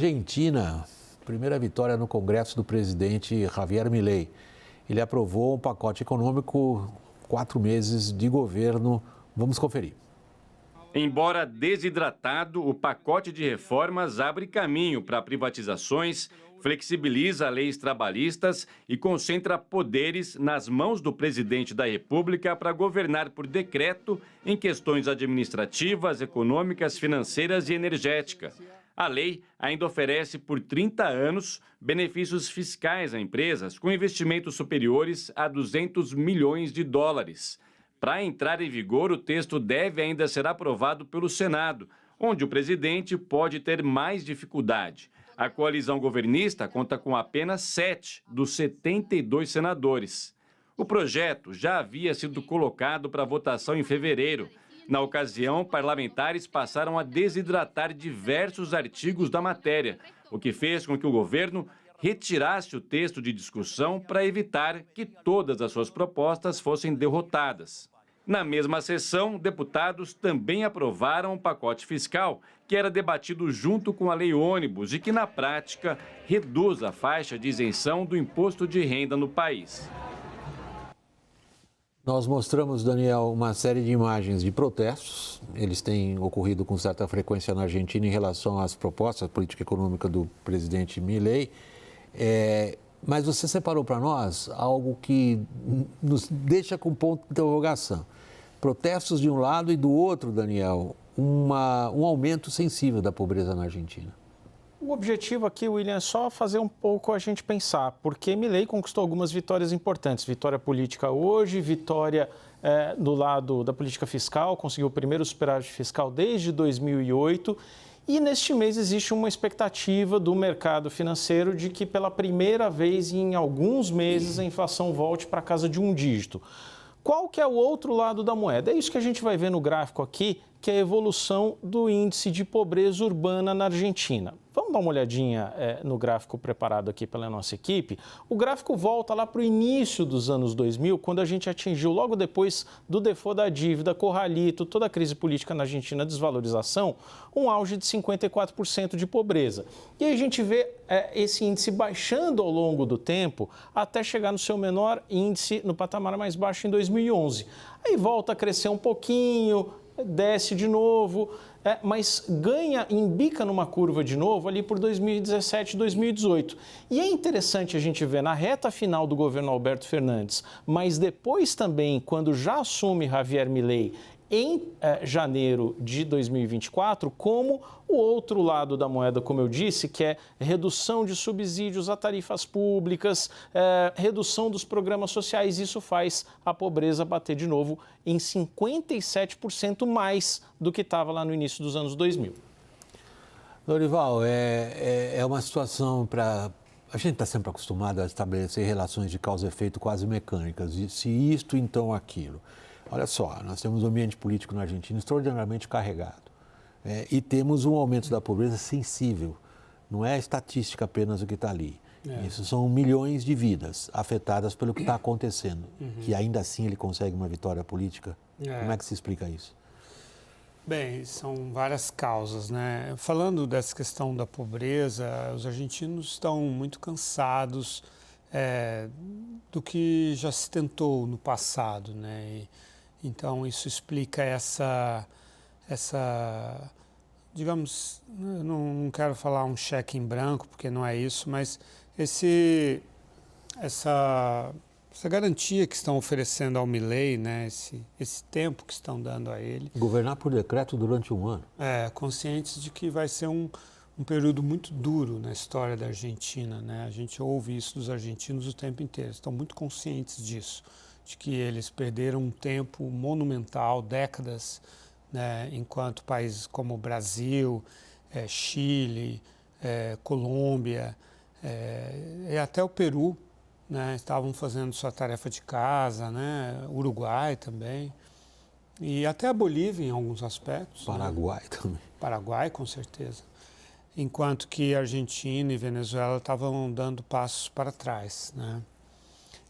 Argentina, primeira vitória no Congresso do presidente Javier Milei. Ele aprovou um pacote econômico, 4 meses de governo. Vamos conferir. Embora desidratado, o pacote de reformas abre caminho para privatizações, flexibiliza leis trabalhistas e concentra poderes nas mãos do presidente da República para governar por decreto em questões administrativas, econômicas, financeiras e energética. A lei ainda oferece por 30 anos benefícios fiscais a empresas com investimentos superiores a 200 milhões de dólares. Para entrar em vigor, o texto deve ainda ser aprovado pelo Senado, onde o presidente pode ter mais dificuldade. A coalizão governista conta com apenas 7 dos 72 senadores. O projeto já havia sido colocado para votação em fevereiro. Na ocasião, parlamentares passaram a desidratar diversos artigos da matéria, o que fez com que o governo retirasse o texto de discussão para evitar que todas as suas propostas fossem derrotadas. Na mesma sessão, deputados também aprovaram um pacote fiscal que era debatido junto com a Lei Ônibus e que, na prática, reduz a faixa de isenção do imposto de renda no país. Nós mostramos, Daniel, uma série de imagens de protestos. Eles têm ocorrido com certa frequência na Argentina em relação às propostas da política econômica do presidente Milei. Mas você separou para nós algo que nos deixa com ponto de interrogação. Protestos de um lado e do outro, Daniel, um aumento sensível da pobreza na Argentina. O objetivo aqui, William, é só fazer um pouco a gente pensar, porque Milei conquistou algumas vitórias importantes. Vitória política hoje, vitória do lado da política fiscal, conseguiu o primeiro superávit fiscal desde 2008. E neste mês existe uma expectativa do mercado financeiro de que pela primeira vez em alguns meses a inflação volte para casa de um dígito. Qual que é o outro lado da moeda? É isso que a gente vai ver no gráfico aqui, que é a evolução do índice de pobreza urbana na Argentina. Vamos dar uma olhadinha no gráfico preparado aqui pela nossa equipe. O gráfico volta lá para o início dos anos 2000, quando a gente atingiu, logo depois do default da dívida, Corralito, toda a crise política na Argentina, desvalorização, um auge de 54% de pobreza. E aí a gente vê esse índice baixando ao longo do tempo, até chegar no seu menor índice, no patamar mais baixo, em 2011. Aí volta a crescer um pouquinho, desce de novo, mas embica numa curva de novo ali por 2017, 2018. E é interessante a gente ver na reta final do governo Alberto Fernandes, mas depois também, quando já assume Javier Milei em janeiro de 2024, como o outro lado da moeda, como eu disse, que é redução de subsídios a tarifas públicas, redução dos programas sociais, isso faz a pobreza bater de novo em 57% mais do que estava lá no início dos anos 2000. Lorival, é uma situação para... A gente está sempre acostumado a estabelecer relações de causa e efeito quase mecânicas, e se isto, então aquilo. Olha só, nós temos um ambiente político na Argentina extraordinariamente carregado e temos um aumento da pobreza sensível. Não é estatística apenas o que está ali. Isso são milhões de vidas afetadas pelo que está acontecendo. E ainda assim ele consegue uma vitória política. Como é que se explica isso? Bem, são várias causas, né? Falando dessa questão da pobreza, os argentinos estão muito cansados do que já se tentou no passado, né? Então, isso explica essa digamos, não quero falar um cheque em branco, porque não é isso, mas essa garantia que estão oferecendo ao Milei, né, esse tempo que estão dando a ele. Governar por decreto durante um ano. Conscientes de que vai ser um período muito duro na história da Argentina, né? A gente ouve isso dos argentinos o tempo inteiro, estão muito conscientes disso, de que eles perderam um tempo monumental, décadas, né, enquanto países como o Brasil, Chile, Colômbia e até o Peru, né, estavam fazendo sua tarefa de casa, né, Uruguai também, e até a Bolívia em alguns aspectos. Paraguai, né? Também. Paraguai, com certeza. Enquanto que Argentina e Venezuela estavam dando passos para trás, né?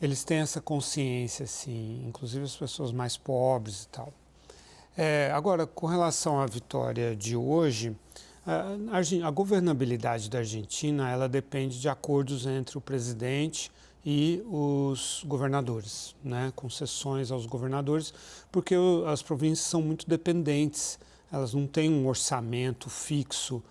Eles têm essa consciência, assim, inclusive as pessoas mais pobres e tal. Agora, com relação à vitória de hoje, A governabilidade da Argentina, ela depende de acordos entre o presidente e os governadores, né? Concessões aos governadores, porque as províncias são muito dependentes, elas não têm um orçamento fixo,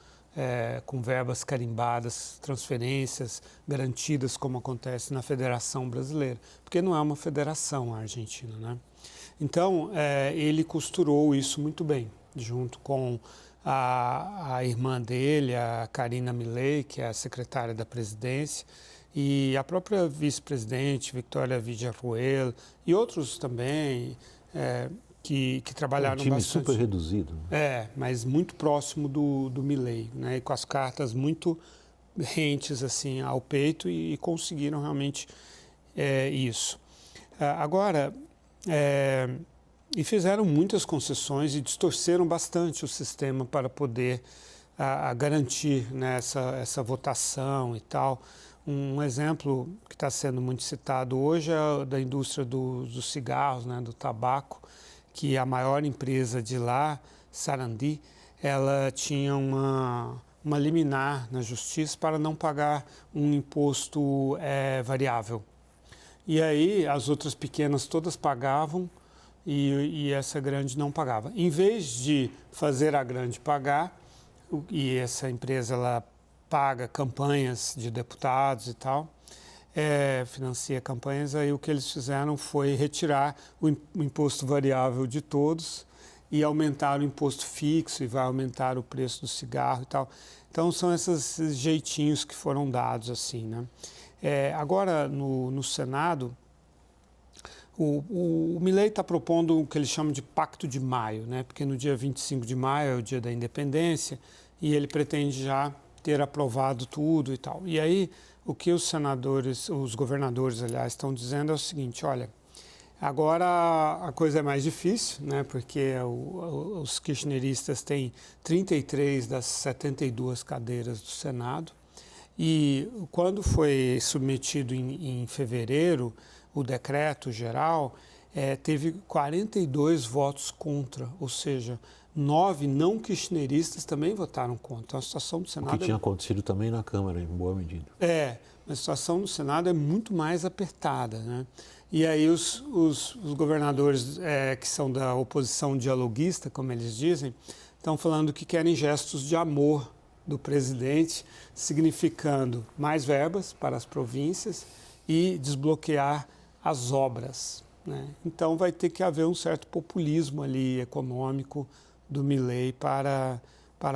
com verbas carimbadas, transferências garantidas, como acontece na Federação Brasileira, porque não é uma federação a Argentina, né? Então, ele costurou isso muito bem, junto com a irmã dele, a Karina Milei, que é a secretária da presidência, e a própria vice-presidente, Victoria Villarruel, e outros também, que trabalharam time bastante. Super reduzido. Mas muito próximo do Milei, né? E com as cartas muito rentes assim, ao peito e conseguiram realmente isso. Agora, e fizeram muitas concessões e distorceram bastante o sistema para poder garantir, né, essa votação e tal. Um exemplo que está sendo muito citado hoje é da indústria dos cigarros, né, do tabaco, que a maior empresa de lá, Sarandí, ela tinha uma liminar na justiça para não pagar um imposto variável. E aí as outras pequenas todas pagavam e essa grande não pagava. Em vez de fazer a grande pagar, e essa empresa ela paga campanhas de deputados e tal, financia campanhas, aí o que eles fizeram foi retirar o imposto variável de todos e aumentar o imposto fixo e vai aumentar o preço do cigarro e tal. Então são esses jeitinhos que foram dados assim, né? Agora no Senado, o Milei está propondo o que ele chama de Pacto de Maio, né? Porque no dia 25 de maio é o dia da independência e ele pretende já ter aprovado tudo e tal. E aí, o que os governadores, aliás, estão dizendo é o seguinte, olha, agora a coisa é mais difícil, né? Porque os kirchneristas têm 33 das 72 cadeiras do Senado e quando foi submetido em fevereiro o decreto geral, teve 42 votos contra, ou seja, 9 não kirchneristas também votaram contra. Então, a situação do Senado... O que tinha acontecido também na Câmara, em boa medida. Mas a situação do Senado é muito mais apertada, né? E aí os governadores que são da oposição dialoguista, como eles dizem, estão falando que querem gestos de amor do presidente, significando mais verbas para as províncias e desbloquear as obras, né? Então vai ter que haver um certo populismo ali econômico do Milei para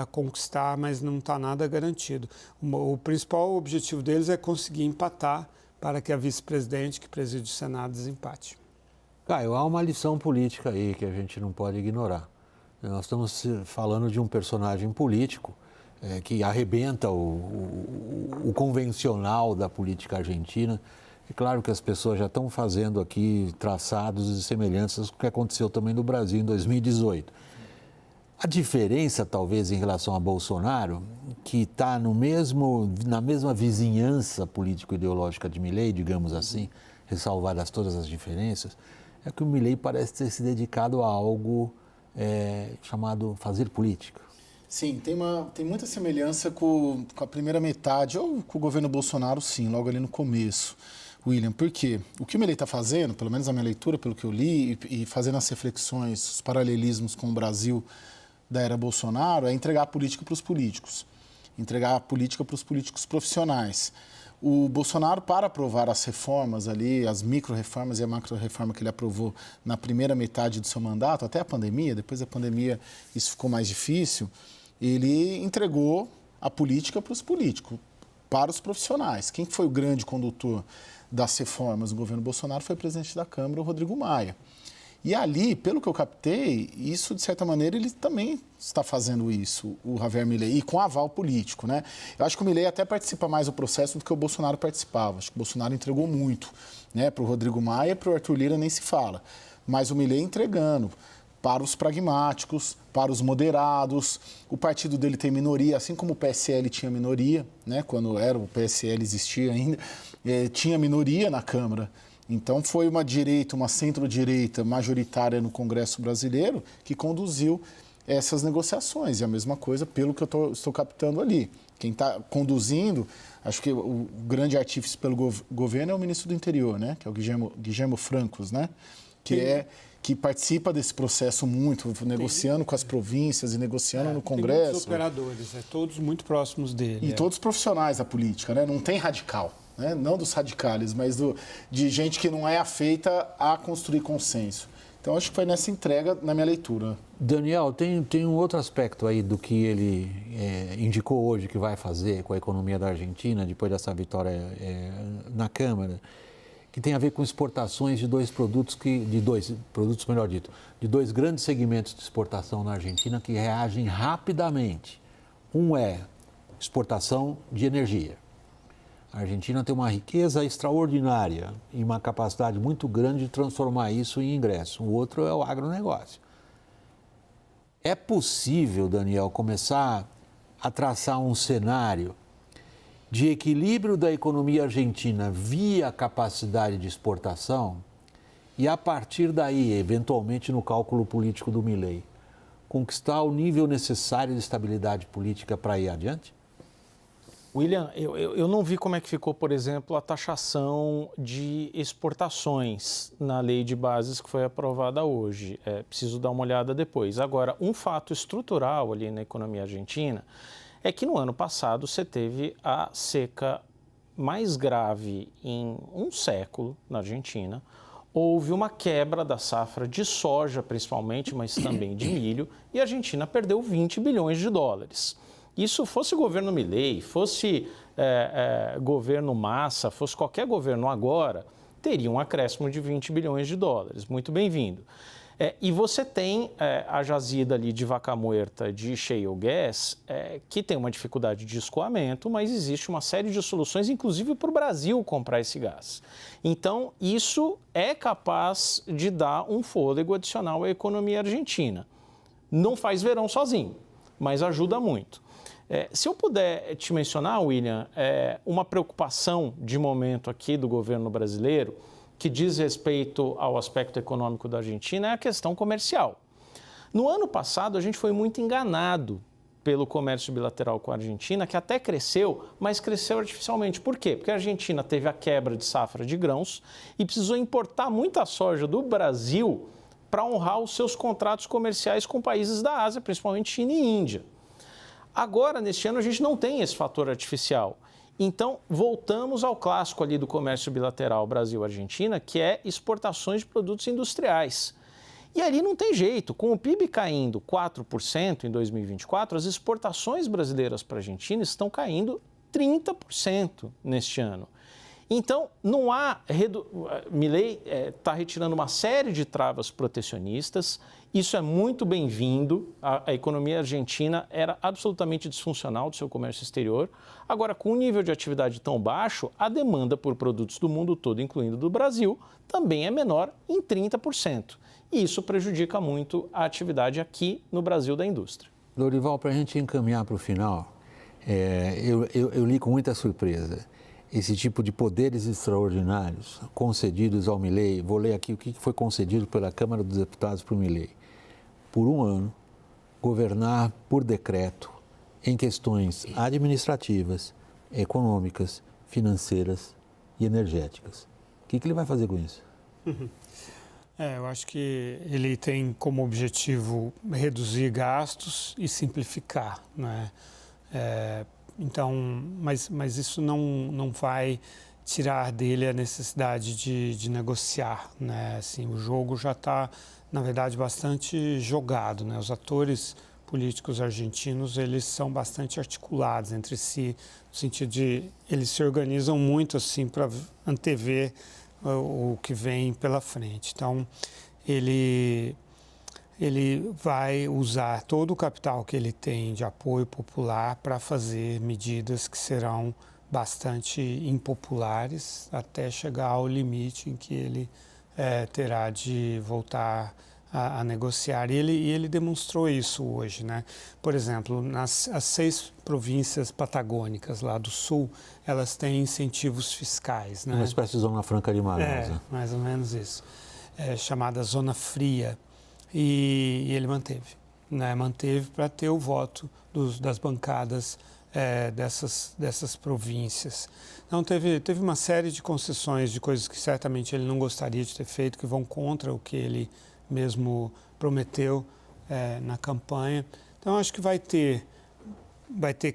conquistar, mas não está nada garantido. O principal objetivo deles é conseguir empatar para que a vice-presidente que preside o Senado desempate. Caio, há uma lição política aí que a gente não pode ignorar. Nós estamos falando de um personagem político que arrebenta o convencional da política argentina. É claro que as pessoas já estão fazendo aqui traçados e semelhanças com o que aconteceu também no Brasil em 2018. A diferença, talvez, em relação a Bolsonaro, que está na mesma vizinhança político-ideológica de Milei, digamos assim, ressalvadas todas as diferenças, é que o Milei parece ter se dedicado a algo chamado fazer política. Sim, tem muita semelhança com a primeira metade, ou com o governo Bolsonaro, sim, logo ali no começo. William, por quê? O que o Milei está fazendo, pelo menos a minha leitura, pelo que eu li, e fazendo as reflexões, os paralelismos com o Brasil da era Bolsonaro, é entregar a política para os políticos, entregar a política para os políticos profissionais. O Bolsonaro, para aprovar as reformas ali, as micro-reformas e a macro-reforma que ele aprovou na primeira metade do seu mandato, até a pandemia, depois da pandemia isso ficou mais difícil, ele entregou a política para os políticos, para os profissionais. Quem foi o grande condutor das reformas do governo Bolsonaro foi o presidente da Câmara, o Rodrigo Maia. E ali, pelo que eu captei, isso, de certa maneira, ele também está fazendo isso, o Javier Milei, e com aval político, né? Eu acho que o Milei até participa mais do processo do que o Bolsonaro participava. Acho que o Bolsonaro entregou muito, né? Para o Rodrigo Maia, para o Arthur Lira nem se fala. Mas o Milei entregando para os pragmáticos, para os moderados. O partido dele tem minoria, assim como o PSL tinha minoria, né? Quando o PSL existia ainda, tinha minoria na Câmara. Então, foi uma direita, uma centro-direita majoritária no Congresso brasileiro que conduziu essas negociações. E a mesma coisa pelo que eu estou captando ali. Quem está conduzindo, acho que o grande artífice pelo governo é o ministro do Interior, né? Que é o Guilherme Francos, né? Que participa desse processo muito, negociando com as províncias e negociando no Congresso. Tem muitos operadores, todos muito próximos dele. E todos profissionais da política, né? Não tem radical, né? Não dos radicais, mas de gente que não é afeita a construir consenso. Então, acho que foi nessa entrega, na minha leitura. Daniel, tem um outro aspecto aí do que ele indicou hoje que vai fazer com a economia da Argentina, depois dessa vitória na Câmara, que tem a ver com exportações de dois grandes segmentos de exportação na Argentina que reagem rapidamente. Um é exportação de energia. A Argentina tem uma riqueza extraordinária e uma capacidade muito grande de transformar isso em ingresso. O outro é o agronegócio. É possível, Daniel, começar a traçar um cenário de equilíbrio da economia argentina via capacidade de exportação e, a partir daí, eventualmente no cálculo político do Milei, conquistar o nível necessário de estabilidade política para ir adiante? William, eu não vi como é que ficou, por exemplo, a taxação de exportações na lei de bases que foi aprovada hoje. Preciso dar uma olhada depois. Agora, um fato estrutural ali na economia argentina é que no ano passado você teve a seca mais grave em um século na Argentina. Houve uma quebra da safra de soja, principalmente, mas também de milho, e a Argentina perdeu 20 bilhões de dólares. Isso fosse governo Milei, fosse governo Massa, fosse qualquer governo agora, teria um acréscimo de 20 bilhões de dólares. Muito bem-vindo. E você tem a jazida ali de Vaca Muerta de shale gas, que tem uma dificuldade de escoamento, mas existe uma série de soluções, inclusive para o Brasil comprar esse gás. Então, isso é capaz de dar um fôlego adicional à economia argentina. Não faz verão sozinho, mas ajuda muito. Se eu puder te mencionar, William, uma preocupação de momento aqui do governo brasileiro que diz respeito ao aspecto econômico da Argentina é a questão comercial. No ano passado, a gente foi muito enganado pelo comércio bilateral com a Argentina, que até cresceu, mas cresceu artificialmente. Por quê? Porque a Argentina teve a quebra de safra de grãos e precisou importar muita soja do Brasil para honrar os seus contratos comerciais com países da Ásia, principalmente China e Índia. Agora, neste ano, a gente não tem esse fator artificial. Então, voltamos ao clássico ali do comércio bilateral Brasil-Argentina, que é exportações de produtos industriais. E ali não tem jeito. Com o PIB caindo 4% em 2024, as exportações brasileiras para a Argentina estão caindo 30% neste ano. Então, não há... Milei está retirando uma série de travas protecionistas. Isso é muito bem-vindo. A economia argentina era absolutamente disfuncional do seu comércio exterior. Agora, com um nível de atividade tão baixo, a demanda por produtos do mundo todo, incluindo do Brasil, também é menor em 30%. E isso prejudica muito a atividade aqui no Brasil da indústria. Lorival, para a gente encaminhar para o final, eu li com muita surpresa esse tipo de poderes extraordinários concedidos ao Milei. Vou ler aqui o que foi concedido pela Câmara dos Deputados para o Milei. Por um ano, governar por decreto em questões administrativas, econômicas, financeiras e energéticas. O que ele vai fazer com isso? Eu acho que ele tem como objetivo reduzir gastos e simplificar, né? Então, mas isso não vai tirar dele a necessidade de negociar, né? Assim, o jogo já está, na verdade, bastante jogado, né? Os atores políticos argentinos, eles são bastante articulados entre si, no sentido de eles se organizam muito assim para antever o que vem pela frente. Então, ele vai usar todo o capital que ele tem de apoio popular para fazer medidas que serão bastante impopulares até chegar ao limite em que ele terá de voltar a negociar. E ele demonstrou isso hoje, né? Por exemplo, as 6 províncias patagônicas lá do sul, elas têm incentivos fiscais, né? Uma espécie de zona franca de Manaus. Mais ou menos isso. Chamada Zona Fria. E ele manteve. né, manteve para ter o voto das bancadas dessas províncias. Então, teve uma série de concessões, de coisas que certamente ele não gostaria de ter feito, que vão contra o que ele mesmo prometeu na campanha. Então, acho que vai ter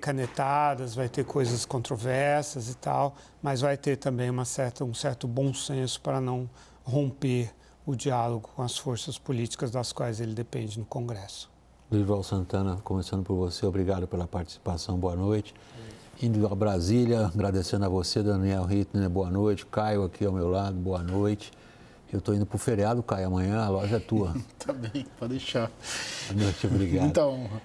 canetadas, vai ter coisas controversas e tal, mas vai ter também um certo bom senso para não romper o diálogo com as forças políticas das quais ele depende no Congresso. Lorival Santana, começando por você, obrigado pela participação, boa noite. Indo a Brasília, agradecendo a você, Daniel Hittner, boa noite. Caio aqui ao meu lado, boa noite. Eu estou indo para o feriado, Caio, amanhã a loja é tua. Tá bem, pode deixar. Boa noite, obrigado. Muita honra.